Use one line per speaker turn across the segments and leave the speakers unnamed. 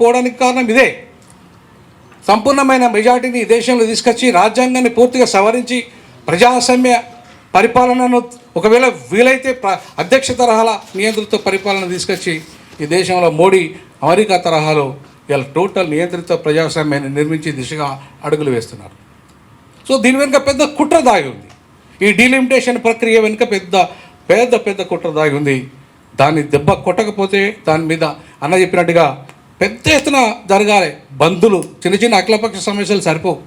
పోవడానికి కారణం ఇదే. సంపూర్ణమైన మెజార్టీని దేశంలో తీసుకొచ్చి రాజ్యాంగాన్ని పూర్తిగా సవరించి ప్రజాస్వామ్య పరిపాలనను ఒకవేళ వీలైతే అధ్యక్ష తరహాల నియంత్రిత పరిపాలన తీసుకొచ్చి ఈ దేశంలో మోడీ అమెరికా తరహాలో ఇలా టోటల్ నియంత్రిత ప్రజాస్వామ్యాన్ని నిర్మించే దిశగా అడుగులు వేస్తున్నారు. సో దీని వెనుక పెద్ద కుట్ర దాగి ఉంది. ఈ డీలిమిటేషన్ ప్రక్రియ వెనుక పెద్ద పెద్ద పెద్ద కుట్ర దాగి ఉంది. దాన్ని దెబ్బ కొట్టకపోతే దాని మీద అన్న చెప్పినట్టుగా పెద్ద ఎత్తున జరగాలి. బంధులు చిన్న చిన్న అఖిలపక్ష సమస్యలు సరిపోవు.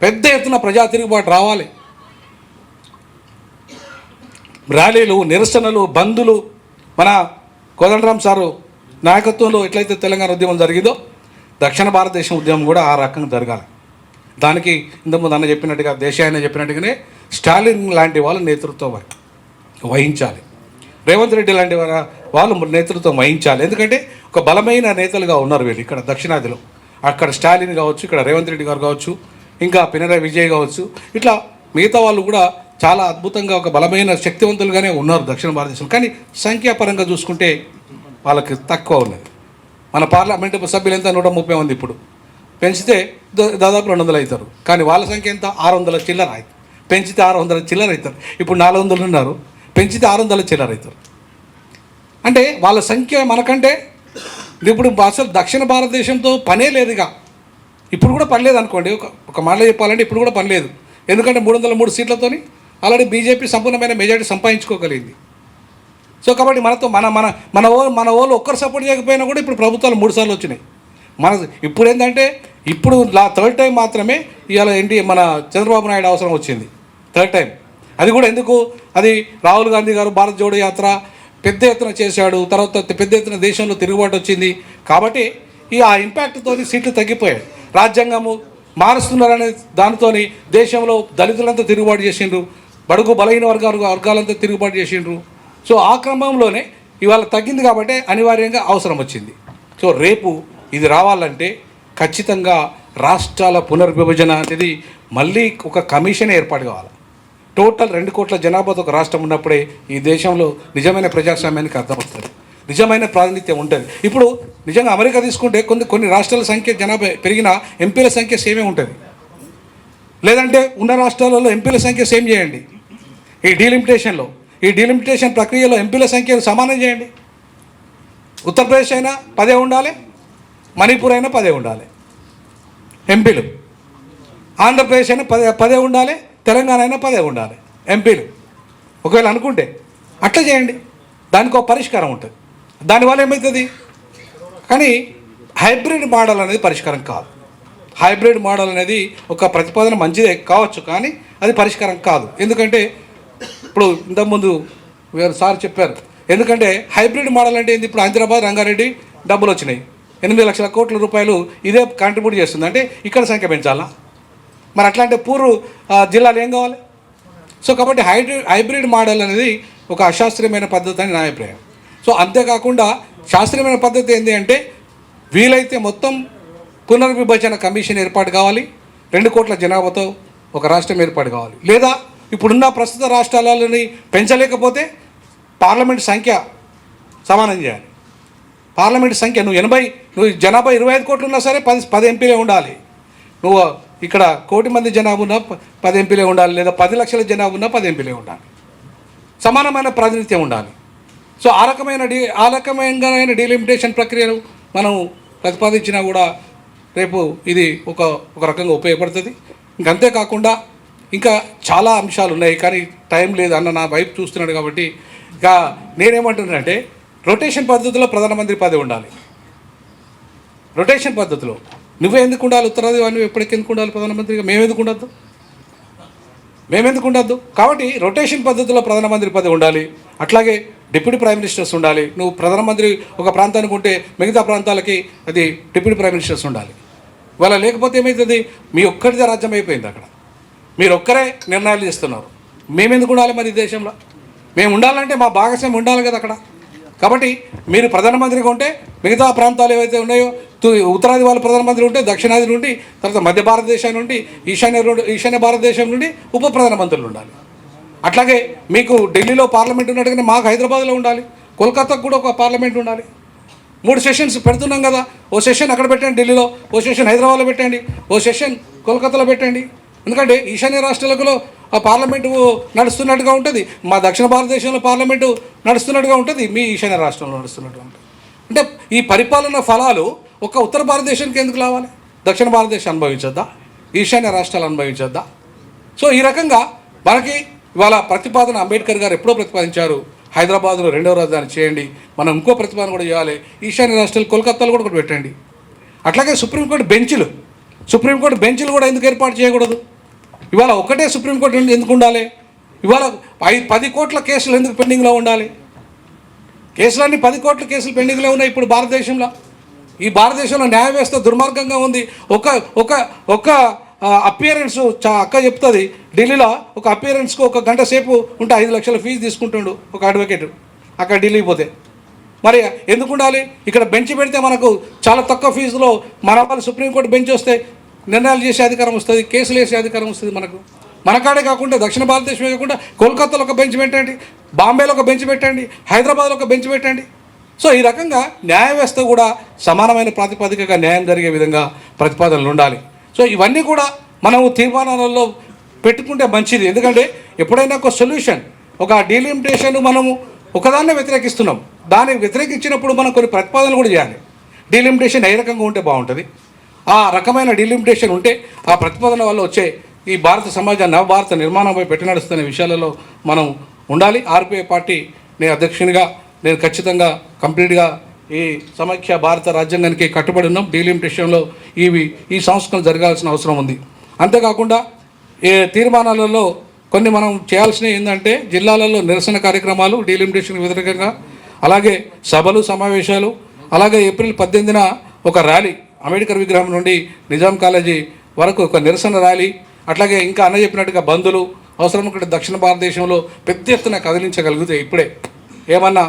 పెద్ద ఎత్తున ప్రజా తిరుగుబాటు రావాలి. ర్యాలీలు, నిరసనలు, బంధులు. మన కోదండరాం సారు నాయకత్వంలో ఎట్లయితే తెలంగాణ ఉద్యమం జరిగిందో దక్షిణ భారతదేశం ఉద్యమం కూడా ఆ రకంగా జరగాలి. దానికి ఇంతకుముందు అన్న చెప్పినట్టుగా దేశాయన చెప్పినట్టుగానే స్టాలిన్ లాంటి వాళ్ళు నేతృత్వం వహించాలి. రేవంత్ రెడ్డి లాంటి వాళ్ళు నేతృత్వం వహించాలి. ఎందుకంటే ఒక బలమైన నేతలుగా ఉన్నారు వీళ్ళు ఇక్కడ దక్షిణాదిలో. అక్కడ స్టాలిన్ కావచ్చు, ఇక్కడ రేవంత్ రెడ్డి గారు కావచ్చు, ఇంకా పినరాయి విజయ్ కావచ్చు, ఇట్లా మిగతా వాళ్ళు కూడా చాలా అద్భుతంగా ఒక బలమైన శక్తివంతులుగానే ఉన్నారు దక్షిణ భారతదేశం. కానీ సంఖ్యాపరంగా చూసుకుంటే వాళ్ళకి తక్కువ ఉన్నది. మన పార్లమెంటు సభ్యులు ఎంత 130 మంది, ఇప్పుడు పెంచితే దాదాపు 200 అవుతారు. కానీ వాళ్ళ సంఖ్య ఎంత 600 చిల్లర అవుతుంది. పెంచితే 600 చిల్లర అవుతారు. ఇప్పుడు 400 ఉన్నారు, పెంచితే 600 చిల్లర అవుతారు. అంటే వాళ్ళ సంఖ్య మనకంటే ఇప్పుడు అసలు దక్షిణ భారతదేశంతో పనే లేదుగా. ఇప్పుడు కూడా పని లేదు అనుకోండి. ఒక మాటలో చెప్పాలంటే ఇప్పుడు కూడా పని లేదు. ఎందుకంటే 303 సీట్లతోని ఆల్రెడీ బీజేపీ సంపూర్ణమైన మెజారిటీ సంపాదించుకోగలిగింది. సో కాబట్టి మనతో మన వాళ్ళు ఒక్కరు సపోర్ట్ చేయకపోయినా కూడా ఇప్పుడు ప్రభుత్వాలు 3 సార్లు వచ్చినాయి. ఇప్పుడు ఏంటంటే ఇప్పుడు థర్డ్ టైం మాత్రమే ఇవాళ మన చంద్రబాబు నాయుడు అవసరం వచ్చింది. Third time. అది కూడా ఎందుకు? అది రాహుల్ గాంధీ గారు భారత్ జోడో యాత్ర పెద్ద ఎత్తున చేశాడు. తర్వాత పెద్ద ఎత్తున దేశంలో తిరుగుబాటు వచ్చింది. కాబట్టి ఆ ఇంపాక్ట్తో సీట్లు తగ్గిపోయాయి. రాజ్యాంగము మారుస్తున్నారనే దానితో దేశంలో దళితులంతా తిరుగుబాటు చేసిండ్రు, బడుగు బలహీన వర్గాలంతా తిరుగుబాటు చేసిండ్రు. సో ఆ క్రమంలోనే ఇవాళ తగ్గింది కాబట్టి అనివార్యంగా అవసరం వచ్చింది. సో రేపు ఇది రావాలంటే ఖచ్చితంగా రాష్ట్రాల పునర్విభజన అనేది మళ్ళీ ఒక కమిషన్ ఏర్పాటు కావాలి. టోటల్ 2 కోట్ల జనాభాతో ఒక రాష్ట్రం ఉన్నప్పుడే ఈ దేశంలో నిజమైన ప్రజాస్వామ్యానికి అర్థమవుతుంది, నిజమైన ప్రాతినిధ్యం ఉంటుంది. ఇప్పుడు నిజంగా అమెరికా తీసుకుంటే కొన్ని రాష్ట్రాల సంఖ్య జనాభా పెరిగినా ఎంపీల సంఖ్య సేమే ఉంటుంది. లేదంటే ఉన్న రాష్ట్రాలలో ఎంపీల సంఖ్య సేమ్ చేయండి. ఈ డీలిమిటేషన్ ప్రక్రియలో ఎంపీల సంఖ్యను సమానం చేయండి. ఉత్తరప్రదేశ్ అయినా 10 ఉండాలి, మణిపూర్ అయినా 10 ఉండాలి ఎంపీలు. ఆంధ్రప్రదేశ్ అయినా 10 ఉండాలి, తెలంగాణ అయినా 10 ఉండాలి ఎంపీలు. ఒకవేళ అనుకుంటే అట్లా చేయండి. దానికి ఒక పరిష్కారం ఉంటుంది. దానివల్ల ఏమవుతుంది? కానీ హైబ్రిడ్ మోడల్ అనేది పరిష్కారం కాదు. హైబ్రిడ్ మోడల్ అనేది ఒక ప్రతిపాదన మంచిదే కావచ్చు, కానీ అది పరిష్కారం కాదు. ఎందుకంటే ఇప్పుడు ఇంతకుముందు సార్ చెప్పారు. ఎందుకంటే హైబ్రిడ్ మోడల్ అంటే ఏంది? ఇప్పుడు హైదరాబాద్, రంగారెడ్డి డబ్బులు వచ్చినాయి, 8 లక్షల కోట్ల రూపాయలు ఇదే కాంట్రిబ్యూట్ చేస్తుంది. అంటే ఇక్కడ సంఖ్య పెంచాలా? మరి అట్లాంటి జిల్లాలు ఏం కావాలి? సో కాబట్టి హైబ్రిడ్ మోడల్ అనేది ఒక అశాస్త్రీయమైన పద్ధతి అని నా అభిప్రాయం. సో అంతేకాకుండా శాస్త్రీయమైన పద్ధతి ఏంటి అంటే వీలైతే మొత్తం పునర్విభజన కమిషన్ ఏర్పాటు కావాలి. 2 కోట్ల జనాభాతో ఒక రాష్ట్రం ఏర్పాటు కావాలి. లేదా ఇప్పుడున్న ప్రస్తుత రాష్ట్రాలని పెంచలేకపోతే పార్లమెంట్ సంఖ్య సమానం చేయాలి. పార్లమెంట్ సంఖ్య నువ్వు జనాభా 25 కోట్లు ఉన్నా సరే 10 ఎంపీలే ఉండాలి. నువ్వు ఇక్కడ 1 కోటి మంది జనాభా ఉన్నా 10 ఎంపీలే ఉండాలి. లేదా 10 లక్షల జనాభా ఉన్నా 10 ఎంపీలే ఉండాలి. సమానమైన ప్రాతినిధ్యం ఉండాలి. సో ఆ రకమైన డీలిమిటేషన్ ప్రక్రియను మనం ప్రతిపాదించినా కూడా రేపు ఇది ఒక రకంగా ఉపయోగపడుతుంది. ఇంకంతేకాకుండా ఇంకా చాలా అంశాలు ఉన్నాయి, కానీ టైం లేదు. అన్న నా వైపు చూస్తున్నాడు కాబట్టి ఇక నేనేమంటున్నానంటే రొటేషన్ పద్ధతిలో ప్రధానమంత్రి 10 ఉండాలి. రొటేషన్ పద్ధతిలో నువ్వే ఎందుకు ఉండాలి? ఉత్తరాది నువ్వు ఎప్పటికి ఎందుకు ఉండాలి ప్రధానమంత్రిగా? మేమెందుకు ఉండద్దు? కాబట్టి రొటేషన్ పద్ధతిలో ప్రధానమంత్రి 10 ఉండాలి. అట్లాగే డిప్యూటీ ప్రైమ్ మినిస్టర్స్ ఉండాలి. నువ్వు ప్రధానమంత్రి ఒక ప్రాంతానికి ఉంటే మిగతా ప్రాంతాలకి అది డిప్యూటీ ప్రైమ్ మినిస్టర్స్ ఉండాలి. ఇవాళ లేకపోతే ఏమవుతుంది? మీ ఒక్కరిదే రాజ్యం అయిపోయింది. అక్కడ మీరు ఒక్కరే నిర్ణయాలు చేస్తున్నారు. మేమెందుకు ఉండాలి మరి ఈ దేశంలో? మేము ఉండాలంటే మా భాగస్వామ్యం ఉండాలి కదా అక్కడ. కాబట్టి మీరు ప్రధానమంత్రిగా ఉంటే మిగతా ప్రాంతాలు ఏవైతే ఉన్నాయో ఉత్తరాది వాళ్ళు ప్రధానమంత్రి ఉంటే దక్షిణాది నుండి, తర్వాత మధ్య భారతదేశం నుండి, ఈశాన్య భారతదేశం నుండి ఉప ప్రధానమంత్రులు ఉండాలి. అట్లాగే మీకు ఢిల్లీలో పార్లమెంట్ ఉన్నట్టుగానే మాకు హైదరాబాద్లో ఉండాలి, కోల్కతాకు కూడా ఒక పార్లమెంట్ ఉండాలి. 3 సెషన్స్ పెడుతున్నాం కదా, ఓ సెషన్ అక్కడ పెట్టండి ఢిల్లీలో, ఓ సెషన్ హైదరాబాద్లో పెట్టండి, ఓ సెషన్ కోల్కతాలో పెట్టండి. ఎందుకంటే ఈశాన్య రాష్ట్రాలలో ఆ పార్లమెంటు నడుస్తున్నట్టుగా ఉంటుంది, మా దక్షిణ భారతదేశంలో పార్లమెంటు నడుస్తున్నట్టుగా ఉంటుంది, మీ ఈశాన్య రాష్ట్రంలో నడుస్తున్నట్టుగా ఉంటుంది. అంటే ఈ పరిపాలన ఫలాలు ఒక ఉత్తర భారతదేశానికి ఎందుకు రావాలి? దక్షిణ భారతదేశం అనుభవించొద్దా? ఈశాన్య రాష్ట్రాలు అనుభవించొద్దా? సో ఈ రకంగా మనకి ఇవాళ ప్రతిపాదన అంబేద్కర్ గారు ఎప్పుడో ప్రతిపాదించారు, హైదరాబాద్లో 2వ రాజధాని చేయండి. మనం ఇంకో ప్రతిపాదన కూడా చేయాలి, ఈశాన్య రాష్ట్రాలు కోల్కతాలో కూడా ఒకటి పెట్టండి. అట్లాగే సుప్రీంకోర్టు బెంచ్లు కూడా ఎందుకు ఏర్పాటు చేయకూడదు? ఇవాళ ఒకటే సుప్రీంకోర్టు ఎందుకు ఉండాలి? ఇవాళ 10 కోట్ల కేసులు ఎందుకు పెండింగ్లో ఉండాలి? కేసులన్నీ 10 కోట్ల కేసులు పెండింగ్లో ఉన్నాయి ఇప్పుడు భారతదేశంలో. ఈ భారతదేశంలో న్యాయ వ్యవస్థ దుర్మార్గంగా ఉంది. ఒక అపియరెన్స్ అక్క చెప్తుంది, ఢిల్లీలో ఒక అపియరెన్స్కు 1 గంట సేపు ఉంటే 5 లక్షల ఫీజు తీసుకుంటుండు ఒక అడ్వకేట్ అక్కడ ఢిల్లీకి పోతే. మరి ఎందుకు ఉండాలి? ఇక్కడ బెంచ్ పెడితే మనకు చాలా తక్కువ ఫీజులో మన వాళ్ళు సుప్రీంకోర్టు బెంచ్ వస్తే నిర్ణయాలు చేసే అధికారం వస్తుంది, కేసులు వేసే అధికారం వస్తుంది మనకు. మన కాడే కాకుండా దక్షిణ భారతదేశమే కాకుండా కోల్కతాలో ఒక బెంచ్ పెట్టండి, బాంబేలో ఒక బెంచ్ పెట్టండి, హైదరాబాద్లో ఒక బెంచ్ పెట్టండి. సో ఈ రకంగా న్యాయ వ్యవస్థ కూడా సమానమైన ప్రాతిపదికగా న్యాయం జరిగే విధంగా ప్రతిపాదనలు ఉండాలి. సో ఇవన్నీ కూడా మనము తీర్మానాలలో పెట్టుకుంటే మంచిది. ఎందుకంటే ఎప్పుడైనా ఒక సొల్యూషన్, ఒక డీలిమిటేషన్ మనము ఒకదాన్నే వ్యతిరేకిస్తున్నాం, దాన్ని వ్యతిరేకించినప్పుడు మనం కొన్ని ప్రతిపాదనలు కూడా చేయాలి. డీలిమిటేషన్ ఏ రకంగా ఉంటే బాగుంటుంది, ఆ రకమైన డీలిమిటేషన్ ఉంటే ఆ ప్రతిపాదన వల్ల వచ్చే ఈ భారత సమాజ నవభారత నిర్మాణంపై పెట్టి నడుస్తున్న విషయాలలో మనం ఉండాలి. ఆర్పిఐ పార్టీ నేను అధ్యక్షునిగా నేను ఖచ్చితంగా కంప్లీట్గా ఈ సమైక్య భారత రాజ్యాంగానికి కట్టుబడి ఉన్నాం. డీలిమిటేషన్లో ఈ సంస్కరణ జరగాల్సిన అవసరం ఉంది. అంతేకాకుండా ఈ తీర్మానాలలో కొన్ని మనం చేయాల్సినవి ఏంటంటే జిల్లాలలో నిరసన కార్యక్రమాలు డీలిమిటేషన్ వ్యతిరేకంగా, అలాగే సభలు సమావేశాలు, అలాగే ఏప్రిల్ 18న ఒక ర్యాలీ అంబేద్కర్ విగ్రహం నుండి నిజాం కాలేజీ వరకు ఒక నిరసన ర్యాలీ, అట్లాగే ఇంకా అన్న చెప్పినట్టుగా బంధులు అవసరం ఒకటి దక్షిణ భారతదేశంలో పెద్ద ఎత్తున కదిలించగలిగితే ఇప్పుడే ఏమన్నా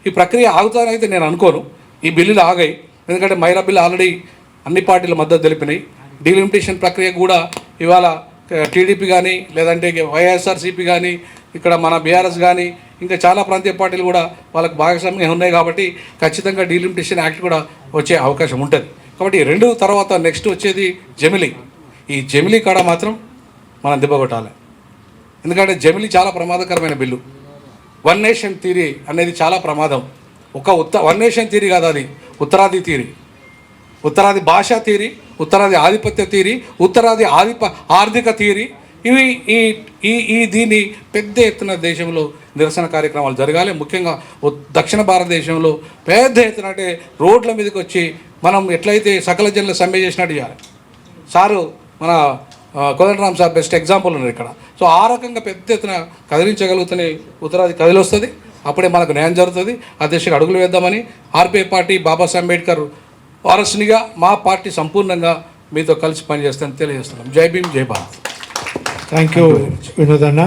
ఈ ప్రక్రియ ఆగుతానైతే నేను అనుకోను. ఈ బిల్లులు ఆగాయి, ఎందుకంటే మహిళా బిల్లు ఆల్రెడీ అన్ని పార్టీల మద్దతు తెలిపినాయి. డీలిమిటేషన్ ప్రక్రియ కూడా ఇవాళ టీడీపీ కానీ లేదంటే వైఎస్ఆర్సీపీ కానీ ఇక్కడ మన బీఆర్ఎస్ కానీ ఇంకా చాలా ప్రాంతీయ పార్టీలు కూడా వాళ్ళకి భాగస్వామ్యం ఉన్నాయి. కాబట్టి ఖచ్చితంగా డీలిమిటేషన్ యాక్ట్ కూడా వచ్చే అవకాశం ఉంటుంది. కాబట్టి 2 తర్వాత నెక్స్ట్ వచ్చేది జమిలీ. ఈ జమిలీ కాడ మాత్రం మనం దెబ్బకొట్టాలి, ఎందుకంటే జమిలీ చాలా ప్రమాదకరమైన బిల్లు. 1 నేషన్ థియరీ అనేది చాలా ప్రమాదం. 1 నేషన్ థియరీ కాదు, అది ఉత్తరాది థియరీ, ఉత్తరాది భాషా థియరీ, ఉత్తరాది ఆధిపత్య థియరీ, ఉత్తరాది ఆర్థిక థియరీ. ఇవి దీన్ని పెద్ద ఎత్తున దేశంలో నిరసన కార్యక్రమాలు జరగాలి. ముఖ్యంగా దక్షిణ భారతదేశంలో పెద్ద ఎత్తున అంటే రోడ్ల మీదకి వచ్చి మనం ఎట్లయితే సకల జనుల సమ్మె చేసినట్టు చేయాలి. సారు మన కోదండరామ్ సార్ బెస్ట్ ఎగ్జాంపుల్ ఉన్నారు ఇక్కడ. సో ఆ రకంగా పెద్ద ఎత్తున కదిలించగలుగుతూనే ఉత్తరాది కదిలి వస్తుంది, అప్పుడే మనకు న్యాయం జరుగుతుంది. ఆ దిశగా అడుగులు వేద్దామని ఆర్పిఐ పార్టీ బాబాసాహెబ్ అంబేద్కర్ వారసునిగా మా పార్టీ సంపూర్ణంగా మీతో కలిసి పనిచేస్తానని తెలియజేస్తున్నాం. జై భీమ్, జై భారత్.
థ్యాంక్ యూ వినోద్ అన్న.